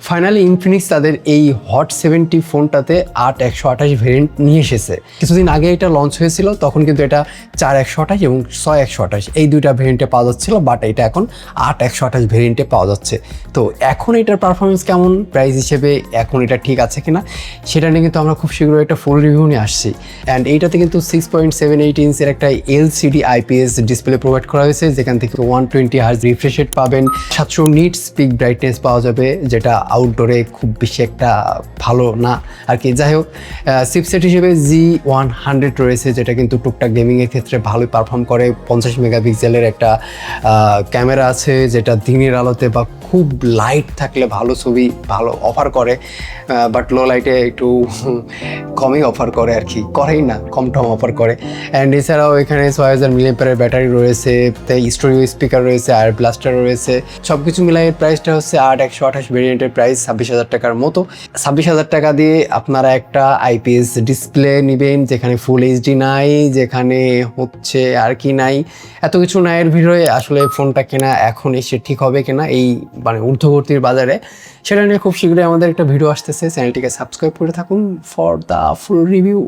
Finally Infinix তাদের এই hot 70 ফোনটাতে 8128 ভেরিয়েন্ট নিয়ে এসেছে। কিছুদিন আগে এটা লঞ্চ হয়েছিল, তখন কিন্তু এটা 4128 এবং 6128 এই দুইটা ভেরিয়েন্টে পাওয়া যাচ্ছিল, বাট এটা এখন 8128 ভেরিয়েন্টে পাওয়া যাচ্ছে। তো এখন এটার পারফরমেন্স কেমন, প্রাইস হিসেবে এখন এটা ঠিক আছে কিনা সেটা নিয়ে কিন্তু আমরা খুব শীঘ্রই একটা ফুল রিভিউ নিয়ে আসছি। অ্যান্ড এইটাতে কিন্তু 6.78 ইঞ্চের একটা LCD IPS ডিসপ্লে প্রোভাইড করা হয়েছে, যেখান থেকে 120 হার্জ রিফ্রেশ রেট পাবেন, 700 নিটস পিক ব্রাইটনেস পাওয়া যাবে, যেটা আউটডোরে খুব বেশি একটা ভালো না আর কি। যাই হোক, চিপসেট হিসেবে G100 রয়েছে, যেটা কিন্তু টুকটাক গেমিংয়ের ক্ষেত্রে ভালোই পারফর্ম করে। 50 মেগাপিক্সেলের একটা ক্যামেরা আছে, যেটা দিনের আলোতে বা খুব লাইট থাকলে ভালো ছবি ভালো অফার করে, বাট লো লাইটে একটু কমই অফার করে আর কি, করেই না, কম টম অফার করে। অ্যান্ড এছাড়াও এখানে 6000 মিলিঅ্যাম্পিয়ারের ব্যাটারি রয়েছে, তাই স্টোরিও স্পিকার রয়েছে, আর ব্লাস্টার রয়েছে। সব কিছু মিলাই প্রাইসটা হচ্ছে 8128 ভেরিয়েন্টের প্রাইস 26,000 টাকার মতো। 26,000 টাকা দিয়ে আপনারা একটা IPS ডিসপ্লে নেবেন, যেখানে ফুল HD নাই, যেখানে হচ্ছে আর কি নাই, এত কিছু নাইয়ের ভিড়ে আসলে ফোনটা কেনা এখন এসে ঠিক হবে কিনা এই মানে ঊর্ধ্বগতির বাজারে, সেটা নিয়ে খুব শীঘ্রই আমাদের একটা ভিডিও আসতেছে। চ্যানেলটিকে সাবস্ক্রাইব করে থাকুন ফর দ্য ফুল রিভিউ।